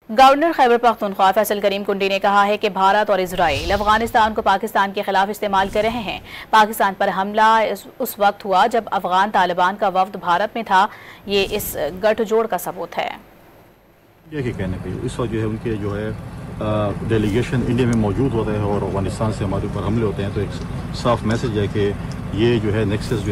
Governor Khyber Pakhtunkhwa Faisal کریم کنڈی نے کہا ہے کہ بھارت اور اسرائیل افغانستان کو پاکستان کے خلاف استعمال کر رہے ہیں۔ پاکستان پر حملہ اس وقت ہوا جب افغان طالبان کا وفد بھارت میں تھا، یہ اس گٹھ جوڑ کا ثبوت ہے۔ یہ کہنے پہ اس وقت ان کے ڈیلیگیشن انڈیا میں موجود ہوتا ہے اور افغانستان سے ہمارے اوپر حملے ہوتے ہیں، تو ایک صاف میسج ہے کہ یہ نیکسس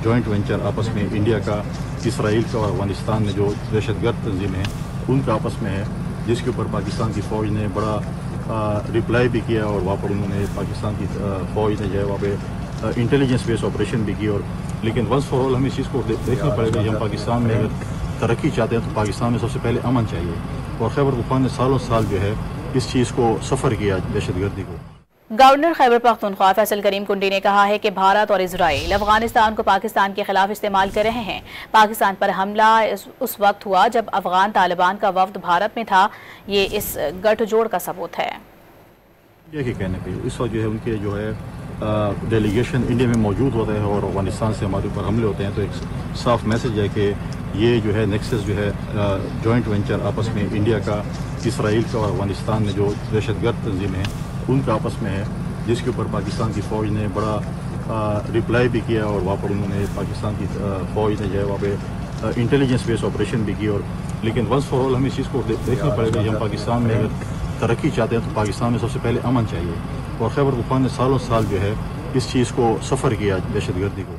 جوائنٹ وینچر آپس میں انڈیا کا، اسرائیل کا اور افغانستان میں جو دہشت گرد تنظیمیں ہیں ان کا آپس میں ہے، جس کے اوپر پاکستان کی فوج نے بڑا رپلائی بھی کیا، اور وہاں پر انہوں نے پاکستان کی فوج نے وہاں پہ انٹیلیجنس بیس آپریشن بھی کی۔ اور لیکن ونس فار آل ہمیں اس چیز کو دیکھنا پڑے گا کہ ہم پاکستان میں اگر ترقی چاہتے ہیں تو پاکستان میں سب سے پہلے امن چاہیے، اور خیبر پختونخوا نے سالوں سال اس چیز کو سفر کیا دہشت گردی کو۔ گورنر خیبر پختونخوا فیصل کریم کنڈی نے کہا ہے کہ بھارت اور اسرائیل افغانستان کو پاکستان کے خلاف استعمال کر رہے ہیں۔ پاکستان پر حملہ اس وقت ہوا جب افغان طالبان کا وفد بھارت میں تھا، یہ اس گٹھ جوڑ کا ثبوت ہے۔ یہ کہنے پہ اس وقت ان کے ڈیلیگیشن انڈیا میں موجود ہوتا ہے اور افغانستان سے ہمارے اوپر حملے ہوتے ہیں، تو ایک صاف میسج ہے کہ یہ نیکسس جوائنٹ وینچر آپس میں انڈیا کا، اسرائیل کا اور افغانستان میں جو دہشت گرد تنظیمیں ہیں ان کا آپس میں ہے، جس کے اوپر پاکستان کی فوج نے بڑا رپلائی بھی کیا، اور وہاں پر انہوں نے پاکستان کی فوج نے وہاں پہ انٹیلیجنس بیس آپریشن بھی کی۔ اور لیکن ونس فار آل ہمیں اس چیز کو دیکھنا پڑے گا کہ ہم پاکستان میں اگر ترقی چاہتے ہیں تو پاکستان میں سب سے پہلے امن چاہیے، اور خیبر پختونخوا نے سالوں سال اس چیز کو سفر کیا دہشت گردی کو۔